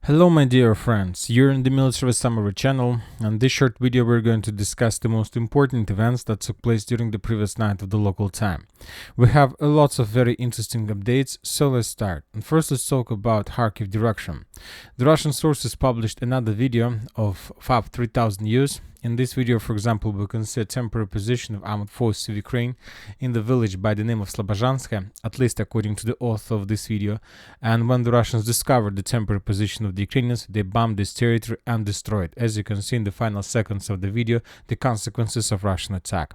Hello my dear friends, you're in the Military Summary channel, and in this short video we're going to discuss the most important events that took place during the previous night of the local time. We have lots of very interesting updates, so let's start. And first let's talk about Kharkiv direction. The Russian sources published another video of FAB 3000 use. In this video, for example, we can see a temporary position of armed forces of Ukraine in the village by the name of Slobozhanska, at least according to the author of this video. And when the Russians discovered the temporary position of the Ukrainians, they bombed this territory and destroyed, as you can see in the final seconds of the video, the consequences of Russian attack.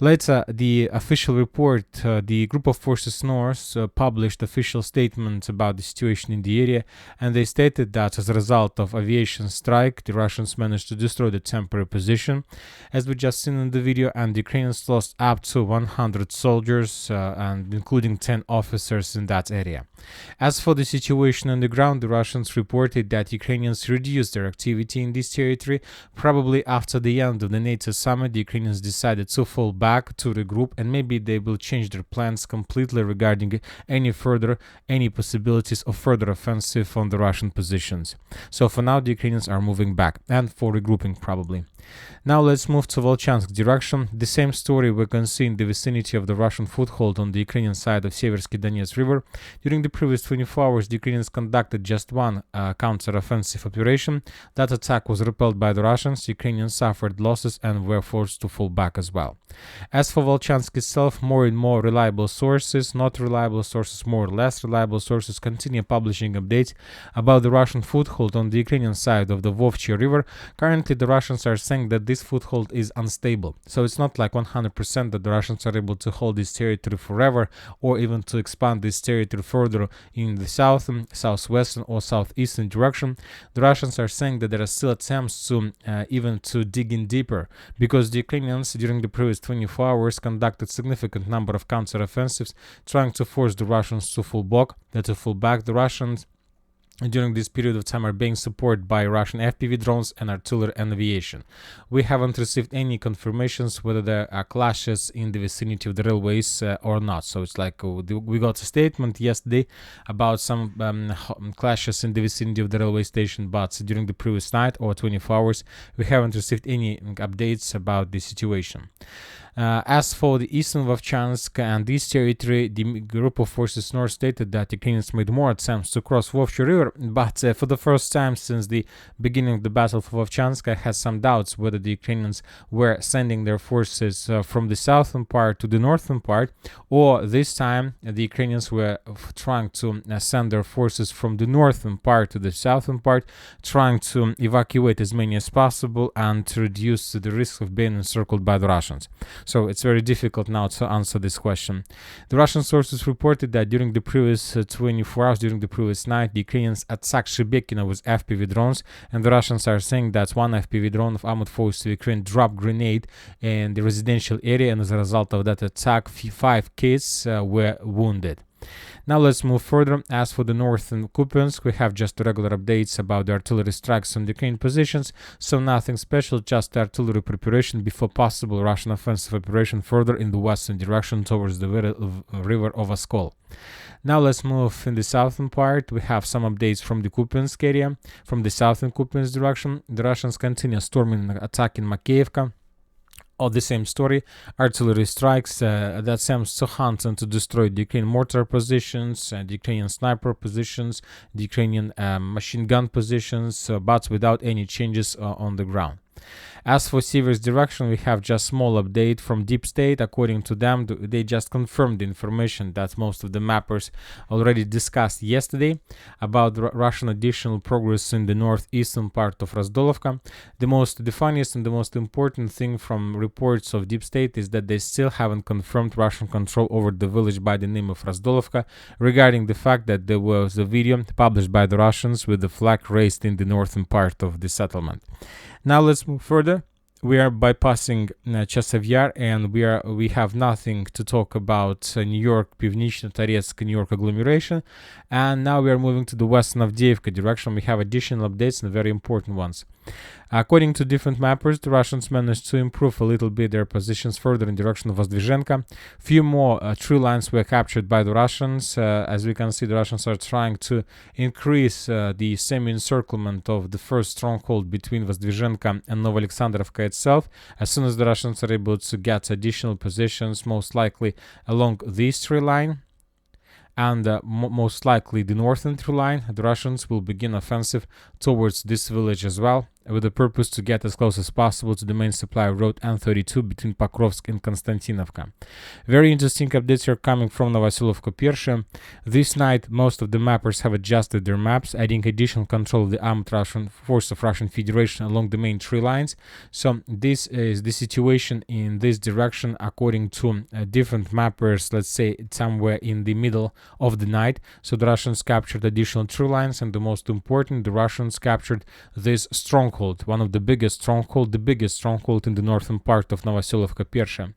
Later, the official report, the group of forces North published official statements about the situation in the area, and they stated that as a result of aviation strike, the Russians managed to destroy the temporary position, as we just seen in the video, and the Ukrainians lost up to 100 soldiers, and including 10 officers in that area. As for the situation on the ground, the Russians reported that Ukrainians reduced their activity in this territory. Probably after the end of the NATO summit, the Ukrainians decided to fall back, to regroup, and maybe they will change their plans completely regarding any possibilities of further offensive on the Russian positions. So for now, the Ukrainians are moving back and for regrouping probably. Now let's move to Volchansk direction. The same story we can see in the vicinity of the Russian foothold on the Ukrainian side of Seversky Donetsk River. During the previous 24 hours, the Ukrainians conducted just one counter-offensive operation. That attack was repelled by the Russians. Ukrainians suffered losses and were forced to fall back as well. As for Volchansk itself, more and more reliable sources, not reliable sources, more or less reliable sources, continue publishing updates about the Russian foothold on the Ukrainian side of the Vovchia River. Currently, the Russians are saying that this foothold is unstable. So it's not like 100% that the Russians are able to hold this territory forever, or even to expand this territory further in the southern, southwestern, or southeastern direction. The Russians are saying that there are still attempts to even to dig in deeper, because the Ukrainians during the previous 24 hours conducted significant number of counter-offensives, trying to force the Russians to fall back. The Russians during this period of time are being supported by Russian FPV drones and artillery and aviation. We haven't received any confirmations whether there are clashes in the vicinity of the railways or not. So it's like we got a statement yesterday about some clashes in the vicinity of the railway station, but during the previous night or 24 hours, we haven't received any updates about the situation. As for the eastern Vovchansk and this territory, the group of forces North stated that Ukrainians made more attempts to cross Vovchia River, but for the first time since the beginning of the battle for Vovchansk, I had some doubts whether the Ukrainians were sending their forces from the southern part to the northern part, or this time the Ukrainians were trying to send their forces from the northern part to the southern part, trying to evacuate as many as possible and to reduce the risk of being encircled by the Russians. So it's very difficult now to answer this question. The Russian sources reported that during the previous 24 hours, during the previous night, the Ukrainians attacked Shebekino with FPV drones, and the Russians are saying that one FPV drone of armored forces of Ukraine dropped grenade in the residential area, and as a result of that attack, 5 kids were wounded. Now let's move further. As for the northern Kupiansk, we have just regular updates about the artillery strikes on the Ukrainian positions, so nothing special, just artillery preparation before possible Russian offensive operation further in the western direction towards the river of Oskol. Now let's move in the southern part. We have some updates from the Kupiansk area. From the southern Kupiansk direction, the Russians continue storming and attacking Makeyevka. All the same story, artillery strikes that seems to hunt and to destroy the Ukrainian mortar positions, the Ukrainian sniper positions, the Ukrainian machine gun positions, but without any changes on the ground. As for Sever's direction, we have just small update from Deep State. According to them, they just confirmed the information that most of the mappers already discussed yesterday about Russian additional progress in the northeastern part of Razdolovka. The funniest and the most important thing from reports of Deep State is that they still haven't confirmed Russian control over the village by the name of Razdolovka, regarding the fact that there was a video published by the Russians with the flag raised in the northern part of the settlement. Now let's move further. We are bypassing Chasiv Yar, and we have nothing to talk about New York, Pivnichno-Toretsk, New York agglomeration. And now we are moving to the western Avdiivka direction. We have additional updates and very important ones. According to different mappers, the Russians managed to improve a little bit their positions further in direction of Vozdvizhenka. Few more tree lines were captured by the Russians. As we can see, the Russians are trying to increase the semi-encirclement of the first stronghold between Vozdvizhenka and Novoalexandrovka itself. As soon as the Russians are able to get additional positions, most likely along this tree line, and most likely the northern tree line, the Russians will begin offensive towards this village as well, with the purpose to get as close as possible to the main supply road N32 between Pokrovsk and Konstantinovka. Very interesting updates are coming from Novosilovka Persha. This night, most of the mappers have adjusted their maps, adding additional control of the armed Russian force of Russian Federation along the main tree lines. So this is the situation in this direction according to different mappers, let's say somewhere in the middle of the night. So the Russians captured additional tree lines, and the most important, the Russians captured this stronghold, one of the biggest stronghold, the biggest stronghold in the northern part of Novosilovka Persha.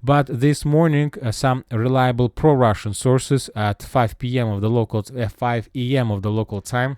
But this morning, some reliable pro-Russian sources at 5 p.m. of the local 5 a.m. of the local time,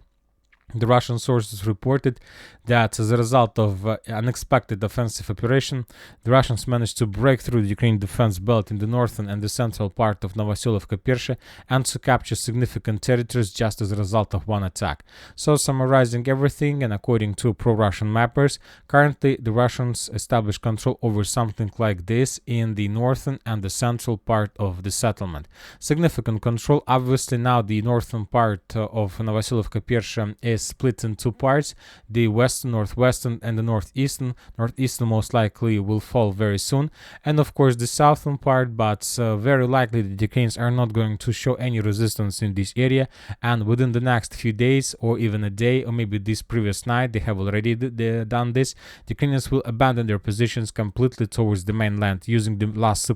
the Russian sources reported that as a result of unexpected offensive operation, the Russians managed to break through the Ukrainian defense belt in the northern and the central part of Novosilovka Persha and to capture significant territories just as a result of one attack. So, summarizing everything, and according to pro-Russian mappers, currently the Russians establish control over something like this in the northern and the central part of the settlement. Significant control. Obviously, now the northern part of Novosilovka Persha is split in two parts: the western, northwestern, and the northeastern. Northeastern most likely will fall very soon, and of course the southern part, but very likely the Ukrainians are not going to show any resistance in this area, and within the next few days, or even a day, or maybe this previous night, they have already done this, the Ukrainians will abandon their positions completely towards the mainland, using the last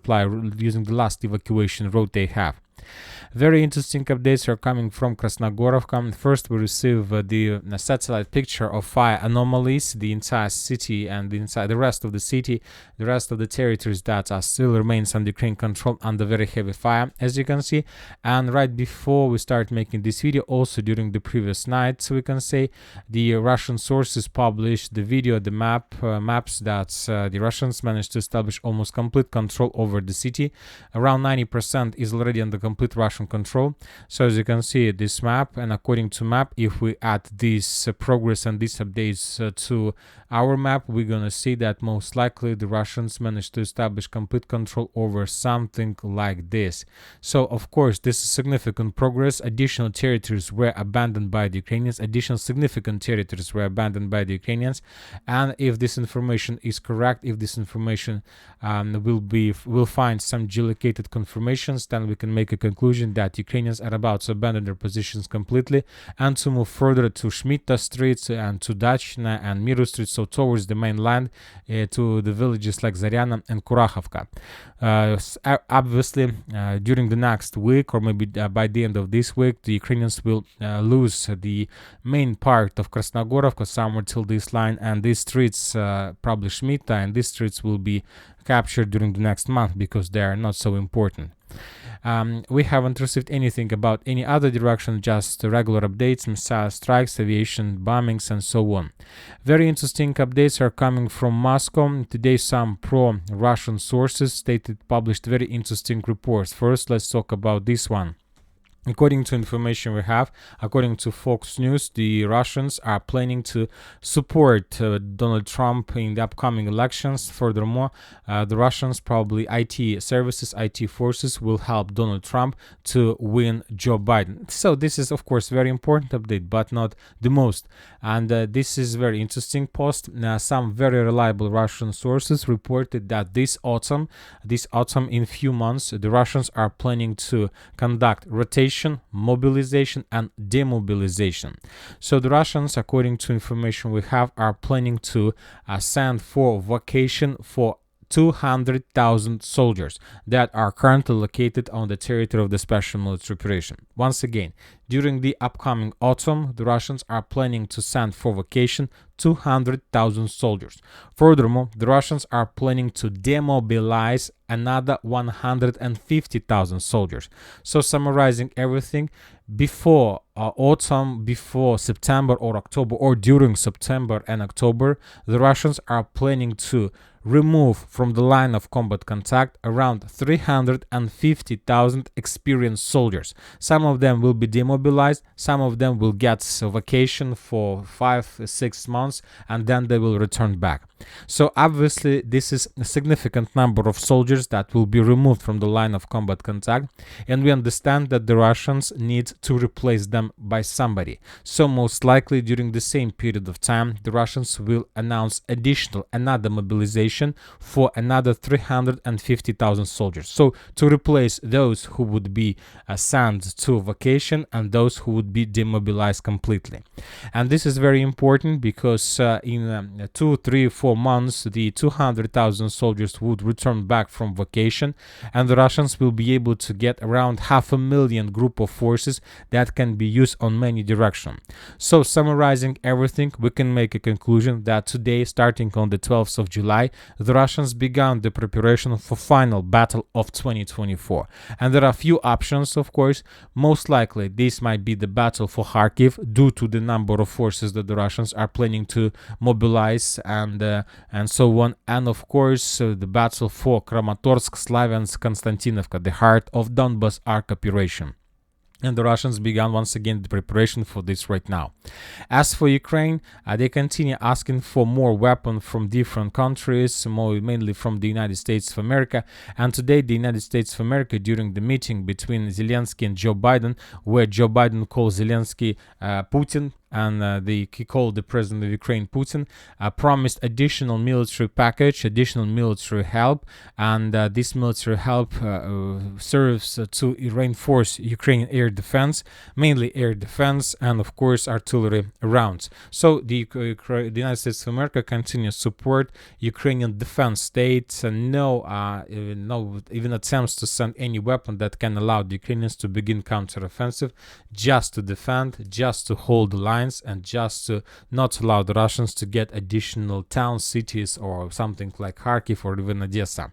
evacuation route they have. Very interesting updates are coming from Krasnohorivka. First, we receive the satellite picture of fire anomalies, the entire city and the rest of the city, the rest of the territories that are still remains under Ukrainian control under very heavy fire, as you can see. And right before we start making this video, also during the previous night, so we can say the Russian sources published the video, the maps that the Russians managed to establish almost complete control over the city. Around 90% is already under complete Russian control. So as you can see this map, and according to map, if we add this progress and these updates to our map, we're gonna see that most likely the Russians managed to establish complete control over something like this. So of course this is significant progress. Additional territories were abandoned by the Ukrainians, additional significant territories were abandoned by the Ukrainians, and if this information is correct, if this information will find some geolocated confirmations, then we can make a conclusion that Ukrainians are about to abandon their positions completely and to move further to Shmita streets and to Dachna and Miru streets, so towards the mainland, to the villages like Zaryana and Kurachovka. Obviously, during the next week, or maybe by the end of this week, the Ukrainians will lose the main part of Krasnohorivka somewhere till this line, and these streets, probably Shmita, and these streets will be captured during the next month because they are not so important. We haven't received anything about any other direction, just regular updates, missile strikes, aviation bombings, and so on. Very interesting updates are coming from Moscow. Today, some pro-Russian sources published very interesting reports. First, let's talk about this one. According to information we have, according to Fox News, the Russians are planning to support Donald Trump in the upcoming elections. Furthermore, the Russians, probably IT services, IT forces, will help Donald Trump to win Joe Biden. So this is, of course, very important update, but not the most. And this is very interesting post. Some very reliable Russian sources reported that this autumn, in few months, the Russians are planning to conduct rotation, mobilization, and demobilization. So the Russians, according to information we have, are planning to send for vacation for 200,000 soldiers that are currently located on the territory of the special military operation. Once again, during the upcoming autumn, the Russians are planning to send for vacation 200,000 soldiers. Furthermore, the Russians are planning to demobilize another 150,000 soldiers. So summarizing everything, before autumn, before September or October, or during September and October, the Russians are planning to remove from the line of combat contact around 350,000 experienced soldiers. Some of them will be demobilized, some of them will get a vacation for 5-6 months, and then they will return back. So obviously this is a significant number of soldiers that will be removed from the line of combat contact, and we understand that the Russians need to replace them by somebody. So most likely during the same period of time, the Russians will announce another mobilization for another 350,000 soldiers. So to replace those who would be sent to vacation and those who would be demobilized completely. And this is very important because in 2, 3, 4 months, the 200,000 soldiers would return back from vacation, and the Russians will be able to get around 500,000 group of forces that can be used on many directions. So summarizing everything, we can make a conclusion that today, starting on the 12th of July, the Russians began the preparation for final battle of 2024. And there are few options, of course. Most likely this might be the battle for Kharkiv due to the number of forces that the Russians are planning to mobilize and so on. And of course the battle for Kramatorsk, Slavyansk, Konstantinovka, the heart of Donbas arc operation. And the Russians began once again the preparation for this right now. As for Ukraine, they continue asking for more weapons from different countries, mainly from the United States of America. And today, the United States of America, during the meeting between Zelensky and Joe Biden, where Joe Biden calls Zelensky Putin, and he called the president of Ukraine Putin, promised additional military package, additional military help, and this military help serves to reinforce Ukrainian air defense, mainly air defense, and of course artillery rounds. So the United States of America continues to support Ukrainian defense states, and no even attempts to send any weapon that can allow the Ukrainians to begin counteroffensive, just to defend, just to hold the line, and just to not allow the Russians to get additional towns, cities, or something like Kharkiv or even Odessa.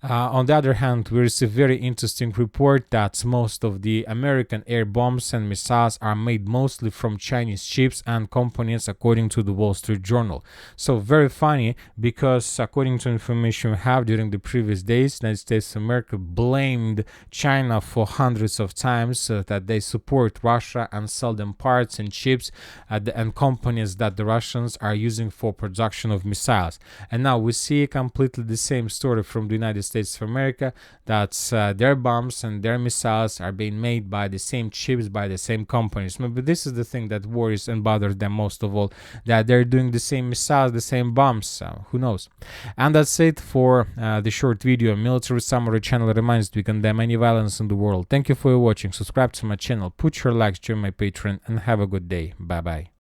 On the other hand, we receive very interesting report that most of the American air bombs and missiles are made mostly from Chinese chips and components, according to the Wall Street Journal. So very funny, because according to information we have during the previous days, United States of America blamed China for hundreds of times that they support Russia and sell them parts and chips and components that the Russians are using for production of missiles. And now we see completely the same story from the United States of America, that their bombs and their missiles are being made by the same chips, by the same companies. Maybe this is the thing that worries and bothers them most of all, that they're doing the same missiles, the same bombs. Who knows? And that's it for the short video. Military Summary channel reminds we condemn any violence in the world. Thank you for watching. Subscribe to my channel, put your likes, join my Patreon, and have a good day. Bye bye.